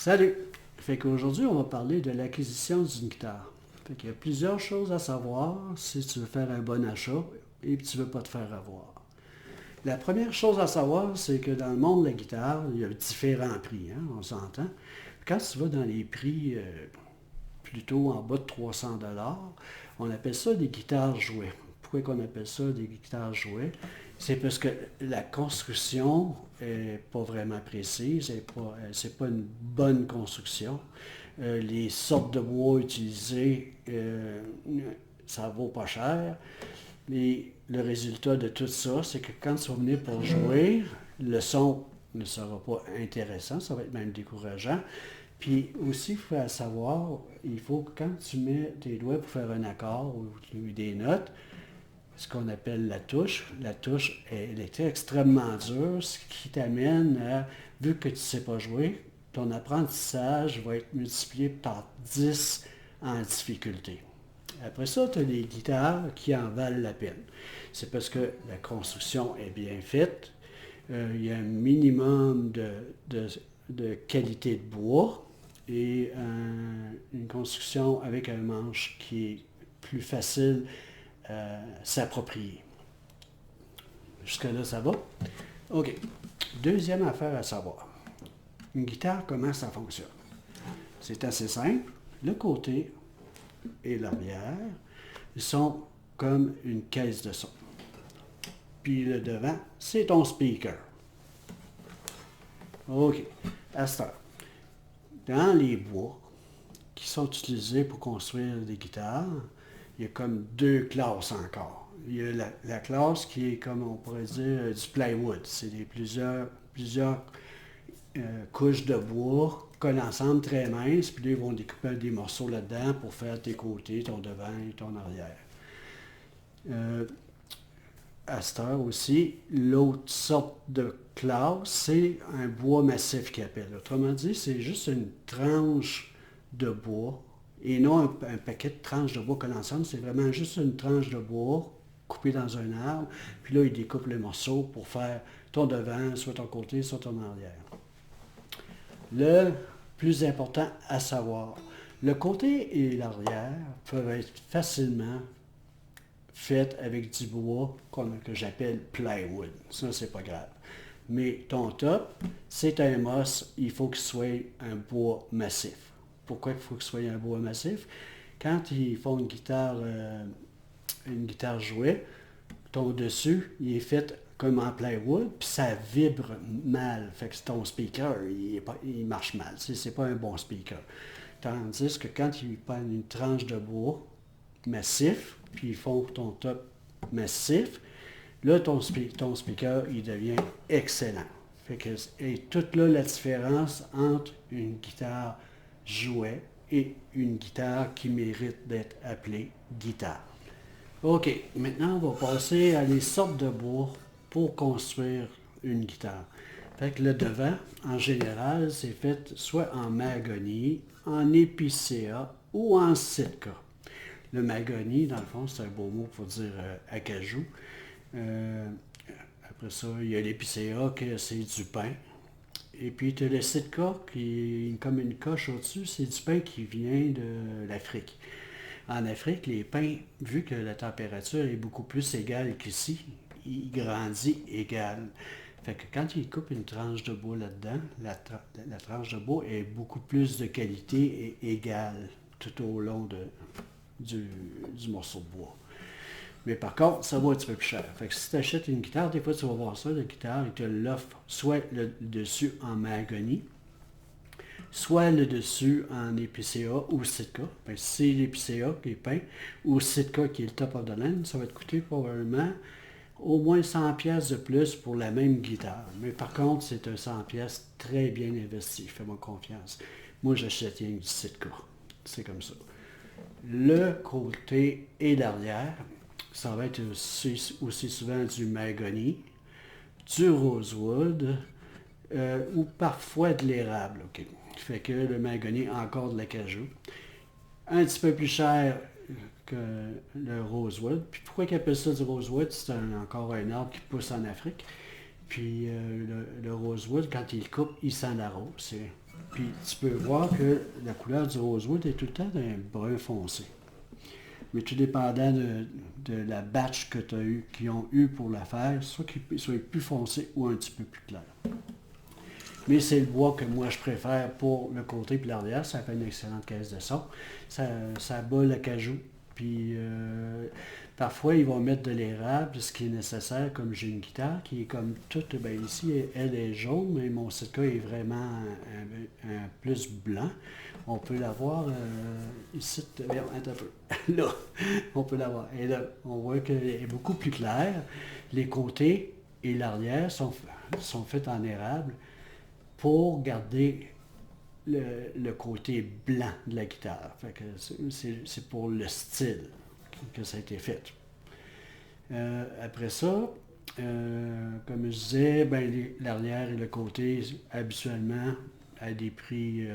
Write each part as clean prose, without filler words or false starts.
Salut! Fait qu'aujourd'hui, on va parler de l'acquisition d'une guitare. Fait qu'il y a plusieurs choses à savoir si tu veux faire un bon achat et que tu ne veux pas te faire avoir. La première chose à savoir, c'est que dans le monde de la guitare, il y a différents prix, hein, on s'entend. Quand tu vas dans les prix plutôt en bas de 300 on appelle ça des guitares jouets. Pourquoi qu'on appelle ça des guitares jouets? C'est parce que la construction n'est pas vraiment précise, c'est pas une bonne construction. Les sortes de bois utilisées, ça vaut pas cher. Mais le résultat de tout ça, c'est que quand tu vas venir pour jouer, le son ne sera pas intéressant, ça va être même décourageant. Puis aussi, il faut savoir, il faut que quand tu mets tes doigts pour faire un accord ou des notes, ce qu'on appelle la touche, elle est extrêmement dure, ce qui t'amène à, vu que tu ne sais pas jouer, ton apprentissage va être multiplié par 10 en difficulté. Après ça, tu as des guitares qui en valent la peine. C'est parce que la construction est bien faite. Il y a un minimum de qualité de bois et une construction avec un manche qui est plus facile à s'approprier. Jusque-là, ça va? OK. Deuxième affaire à savoir. Une guitare, comment ça fonctionne? C'est assez simple. Le côté et l'arrière, ils sont comme une caisse de son. Puis le devant, c'est ton speaker. OK. À cette heure, dans les bois qui sont utilisés pour construire des guitares, il y a comme deux classes encore. Il y a la classe qui est, comme on pourrait dire, du plywood. C'est plusieurs couches de bois collent ensemble très minces, puis là, ils vont découper des morceaux là-dedans pour faire tes côtés, ton devant et ton arrière. À cette heure aussi, l'autre sorte de classe, c'est un bois massif qu'ils appellent. Autrement dit, c'est juste une tranche de bois et non un paquet de tranches de bois collées ensemble. C'est vraiment juste une tranche de bois coupée dans un arbre. Puis là, ils découpent les morceaux pour faire ton devant, soit ton côté, soit ton arrière. Le plus important à savoir, le côté et l'arrière peuvent être facilement faits avec du bois que j'appelle plywood. Ça, c'est pas grave. Mais ton top, c'est un must, il faut qu'il soit un bois massif. Pourquoi il faut qu'il soit un bois massif? Quand ils font une guitare jouée, ton dessus, il est fait comme en plywood, puis ça vibre mal. Fait que ton speaker, il marche mal. C'est pas un bon speaker. Tandis que quand ils prennent une tranche de bois massif, puis ils font ton top massif, là, ton speaker, il devient excellent. Fait que, et toute là la différence entre une guitare jouet et une guitare qui mérite d'être appelée guitare. OK, maintenant on va passer à les sortes de bois pour construire une guitare. Fait que le devant, en général, c'est fait soit en mahagoni, en épicéa ou en sitka. Le mahagoni, dans le fond, c'est un beau mot pour dire acajou. Après ça, il y a l'épicéa, que c'est du pain. Et puis, tu as le sitka, qui est comme une coche au-dessus, c'est du pain qui vient de l'Afrique. En Afrique, les pains, vu que la température est beaucoup plus égale qu'ici, il grandit égal. Fait que quand ils coupent une tranche de bois là-dedans, la tranche de bois est beaucoup plus de qualité et égale tout au long du morceau de bois. Mais par contre, ça va un petit peu plus cher. Fait que si tu achètes une guitare, des fois tu vas voir ça, la guitare, il te l'offre soit le dessus en mahagoni, soit le dessus en épicéa ou sitka. Ben, si c'est l'épicéa qui est peint ou sitka qui est le top of the line, ça va te coûter probablement au moins 100 pièces de plus pour la même guitare. Mais par contre, c'est un 100 pièces très bien investi. Fais-moi confiance. Moi, j'achète rien du sitka. C'est comme ça. Le côté et l'arrière, ça va être aussi souvent du mahagoni, du rosewood ou parfois de l'érable. Okay. Fait que le mahagoni a encore de l'acajou. Un petit peu plus cher que le rosewood. Puis pourquoi ils appellent ça du rosewood? C'est encore un arbre qui pousse en Afrique. Puis le rosewood, quand il coupe, il sent la rose. Puis tu peux voir que la couleur du rosewood est tout le temps d'un brun foncé. Mais tout dépendant de la batch que tu as eu, qu'ils ont eu pour la faire, soit qu'il soit plus foncé ou un petit peu plus clair. Mais c'est le bois que moi je préfère pour le côté et l'arrière. Ça fait une excellente caisse de son. Ça bat le cajou. Puis parfois, ils vont mettre de l'érable, ce qui est nécessaire, comme j'ai une guitare qui est comme toute, bien ici, elle est jaune, mais mon Sitka est vraiment un plus blanc. On peut l'avoir ici, attends un peu, là, on peut l'avoir. Et là, on voit qu'elle est beaucoup plus claire. Les côtés et l'arrière sont faits en érable pour garder le côté blanc de la guitare. Fait que c'est pour le style que ça a été fait. Après ça, comme je disais, l'arrière et le côté, habituellement, à des prix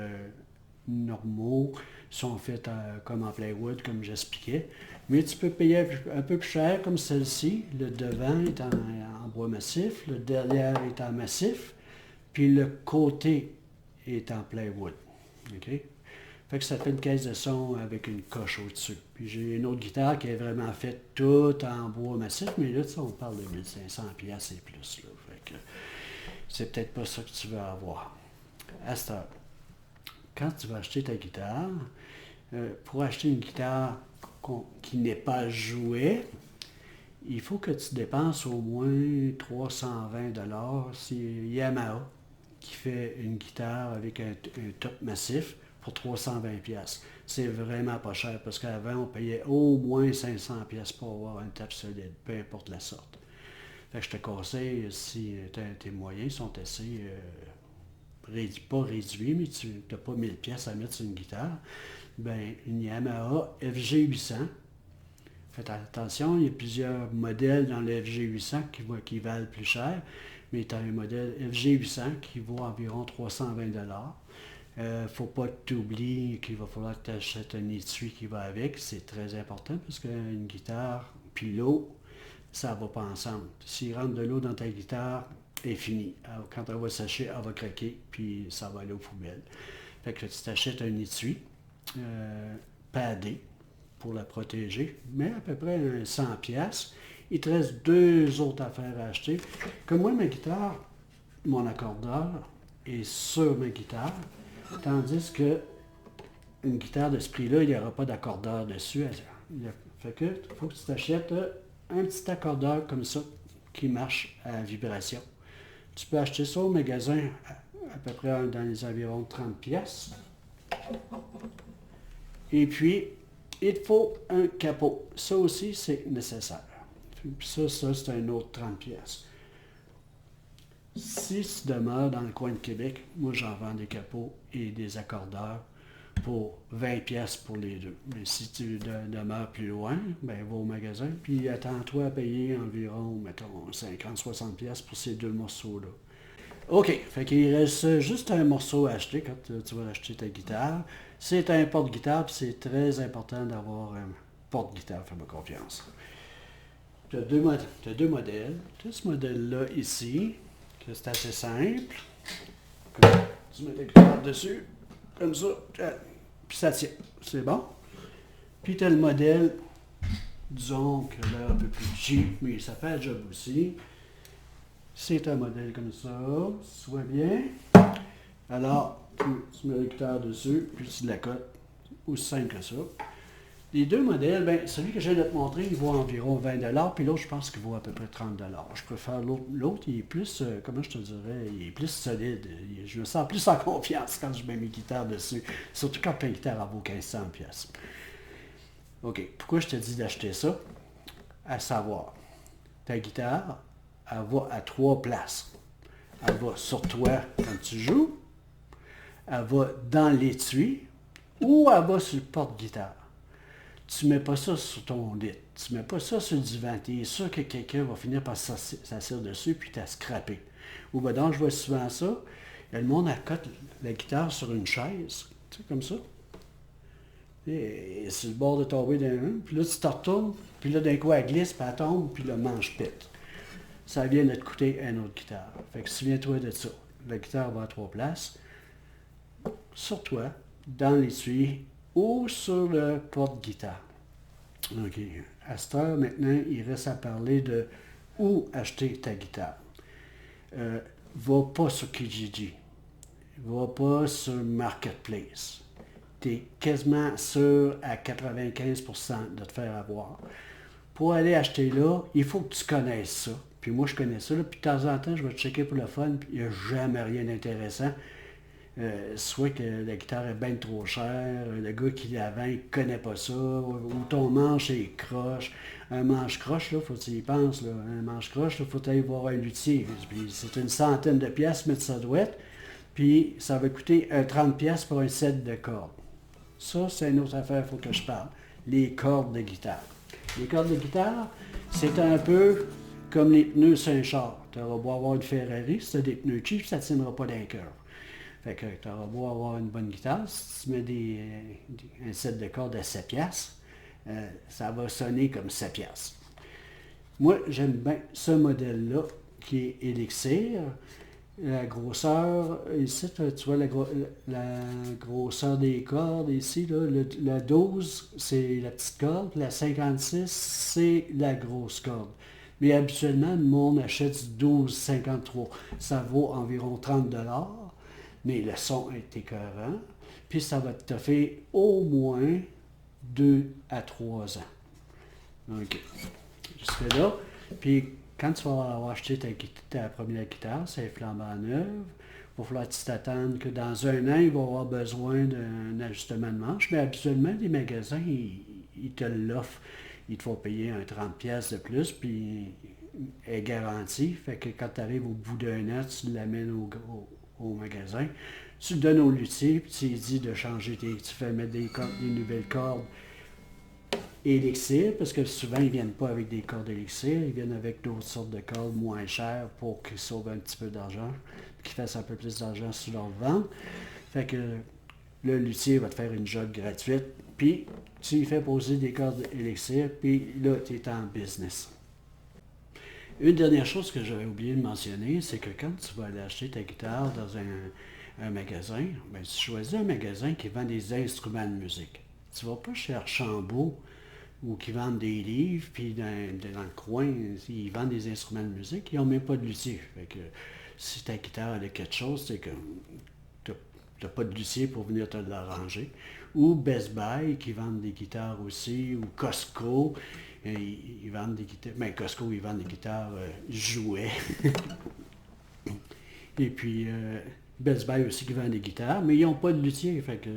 normaux, sont faits comme en plywood, comme j'expliquais. Mais tu peux payer un peu plus cher, comme celle-ci. Le devant est en bois massif, le derrière est en massif, puis le côté est en plywood. OK? Fait que ça fait une caisse de son avec une coche au-dessus. Puis j'ai une autre guitare qui est vraiment faite toute en bois massif, mais là, on parle de 1500 pièces et plus. Là. Fait que c'est peut-être pas ça que tu veux avoir. À cette heure, quand tu vas acheter ta guitare, pour acheter une guitare qui n'est pas jouée, il faut que tu dépenses au moins 320 $. C'est Yamaha qui fait une guitare avec un top massif pour 320$. C'est vraiment pas cher parce qu'avant, on payait au moins 500$ pour avoir un top solide, peu importe la sorte. Fait que je te conseille, si tes moyens sont assez pas réduits, mais tu n'as pas 1000$ à mettre sur une guitare, une Yamaha FG800. Faites attention, il y a plusieurs modèles dans le FG800 qui valent plus cher, mais tu as un modèle FG800 qui vaut environ 320$. Faut pas t'oublier qu'il va falloir que tu achètes un étui qui va avec. C'est très important parce qu'une guitare puis l'eau, ça va pas ensemble. S'il rentre de l'eau dans ta guitare, elle est finie. Alors, quand elle va sécher, elle va craquer puis ça va aller aux poubelles. Fait que tu t'achètes un étui padé pour la protéger, mais à peu près 100$. Il te reste 2 autres affaires à acheter. Comme moi, ma guitare, mon accordeur est sur ma guitare. Tandis que une guitare de ce prix-là, il n'y aura pas d'accordeur dessus. Fait que il faut que tu t'achètes un petit accordeur comme ça qui marche à vibration. Tu peux acheter ça au magasin à peu près dans les environs de 30$. Et puis, il te faut un capot. Ça aussi, c'est nécessaire. Puis ça c'est un autre 30$. Si tu demeures dans le coin de Québec, moi j'en vends des capots et des accordeurs pour 20$ pour les deux. Mais si tu demeures plus loin, va au magasin, puis attends-toi à payer environ, mettons, 50-60$ pour ces 2 morceaux-là. OK, fait qu'il reste juste un morceau à acheter quand tu vas acheter ta guitare. C'est un porte-guitare, puis c'est très important d'avoir un porte-guitare, fais-moi confiance. Tu as deux modèles. Tu as ce modèle-là ici, que c'est assez simple. Tu mets ta guitare dessus, comme ça, puis ça tient. C'est bon. Puis tu as le modèle, disons que là, un peu plus cheap, mais ça fait le job aussi. C'est un modèle comme ça, tu vois bien. Alors, tu mets la guitare dessus, puis tu l'accotes. Aussi simple que ça. Les 2 modèles, celui que je viens de te montrer, il vaut environ 20$, puis l'autre, je pense qu'il vaut à peu près 30$. Je préfère l'autre. L'autre, il est plus, comment je te dirais, il est plus solide. Je me sens plus en confiance quand je mets mes guitares dessus. Surtout quand ta guitare en vaut 1500$. OK, pourquoi je te dis d'acheter ça? À savoir, ta guitare, elle va à 3 places. Elle va sur toi quand tu joues, elle va dans l'étui, ou elle va sur le porte-guitare. Tu ne mets pas ça sur ton lit. Tu ne mets pas ça sur le divan. Tu es sûr que quelqu'un va finir par s'asseoir dessus puis t'as scrappé. Ou donc, je vois souvent ça. Le monde accote la guitare sur une chaise. Tu sais, comme ça. Et c'est le bord de tomber d'un. Puis là, tu te retournes. Puis là, d'un coup, elle glisse, puis elle tombe, puis le manche pète. Ça vient de te coûter une autre guitare. Fait que souviens-toi de ça. La guitare va à 3 places. sur toi, dans l'étui ou sur le porte-guitare. OK. À cette heure, maintenant, il reste à parler de où acheter ta guitare. Va pas sur Kijiji. Va pas sur Marketplace. Tu es quasiment sûr à 95% de te faire avoir. Pour aller acheter là, il faut que tu connaisses ça. Puis moi, je connais ça. Là. Puis de temps en temps, je vais te checker pour le fun. Puis il n'y a jamais rien d'intéressant. Soit que la guitare est bien trop chère, le gars qui la vend, il connaît pas ça, ou ton manche est croche. Un manche croche, là, faut que tu y penses, là. Un manche croche, il faut aller voir un luthier. Puis c'est une centaine de pièces, mettre ça douette. Puis ça va coûter 30 pièces pour un set de cordes. Ça, c'est une autre affaire, il faut que je parle. Les cordes de guitare. Les cordes de guitare, c'est un peu comme les pneus sur un char. Tu auras beau avoir une Ferrari, si tu as des pneus cheap, ça ne tiendra pas d'un cœur. Fait que tu auras beau avoir une bonne guitare, si tu mets un set de cordes à 7 piastres, ça va sonner comme 7 piastres. Moi, j'aime bien ce modèle-là, qui est Elixir. La grosseur, ici, tu vois la grosseur des cordes, ici, là, la 12, c'est la petite corde, la 56, c'est la grosse corde. Mais habituellement, le monde achète du 12,53. Ça vaut environ 30$. Mais le son est écœurant, puis ça va te faire au moins 2 à 3 ans. OK. Jusque là. Puis quand tu vas avoir acheté ta première guitare, c'est flambant neuve, il va falloir que tu t'attendes que dans un an, il va avoir besoin d'un ajustement de manche. Mais habituellement, les magasins, ils te l'offrent. Ils te font payer un 30$ de plus, puis elle est garantie. Fait que quand tu arrives au bout d'un an, tu l'amènes au magasin. Tu le donnes au luthier, puis tu lui dis de changer tu fais mettre des nouvelles cordes Elixir, parce que souvent ils ne viennent pas avec des cordes Elixir, ils viennent avec d'autres sortes de cordes moins chères pour qu'ils sauvent un petit peu d'argent, qu'ils fassent un peu plus d'argent sur leur vente. Fait que le luthier va te faire une job gratuite, puis tu lui fais poser des cordes Elixir, puis là, tu es en business. Une dernière chose que j'avais oublié de mentionner, c'est que quand tu vas aller acheter ta guitare dans un magasin, ben, tu choisis un magasin qui vend des instruments de musique. Tu ne vas pas chez Archambault ou qui vendent des livres, puis dans le coin, ils vendent des instruments de musique, ils n'ont même pas de luthier. Fait que si ta guitare a quelque chose, c'est que tu n'as pas de luthier pour venir te l'arranger. Ou Best Buy qui vendent des guitares aussi, ou Costco. Ils vendent des guitares. Ben, Costco, ils vendent des guitares jouets. Et puis, Best Buy aussi qui vend des guitares, mais ils n'ont pas de luthier. Fait que,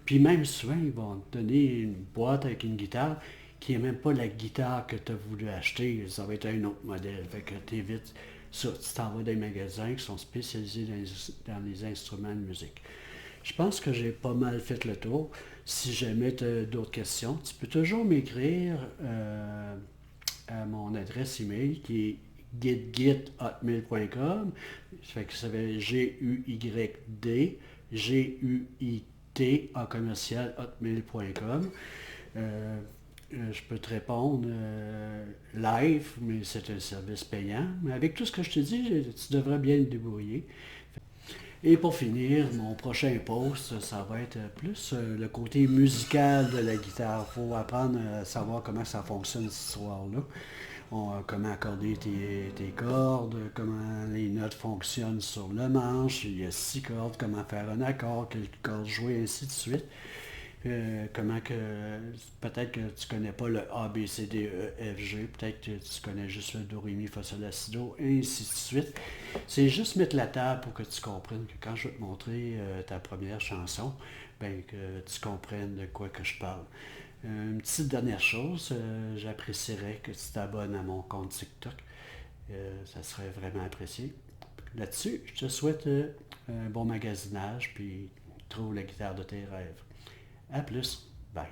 puis même souvent, ils vont te donner une boîte avec une guitare qui n'est même pas la guitare que tu as voulu acheter. Ça va être un autre modèle. Fait que tu évites ça. Tu t'en vas dans des magasins qui sont spécialisés dans les instruments de musique. Je pense que j'ai pas mal fait le tour. Si jamais tu as d'autres questions, tu peux toujours m'écrire à mon adresse email qui est gitgit@hotmail.com. Ça fait que ça fait GUYD GUIT en commercial hotmail.com. Je peux te répondre live, mais c'est un service payant. Mais avec tout ce que je te dis, tu devrais bien te débrouiller. Et pour finir, mon prochain post, ça va être plus le côté musical de la guitare. Il faut apprendre à savoir comment ça fonctionne cette histoire-là. Comment accorder tes cordes, comment les notes fonctionnent sur le manche. Il y a 6 cordes, comment faire un accord, quelles cordes jouer, ainsi de suite. Comment que peut-être que tu connais pas le A, B, C, D, E, F, G, peut-être que tu connais juste le Do, Ré, Mi, Fa, Sol, La, Si, Do, et ainsi de suite. C'est juste mettre la table pour que tu comprennes que quand je vais te montrer ta première chanson, ben que tu comprennes de quoi que je parle. Une petite dernière chose, j'apprécierais que tu t'abonnes à mon compte TikTok. Ça serait vraiment apprécié. Là-dessus, je te souhaite un bon magasinage, puis trouve la guitare de tes rêves. À plus. Bye.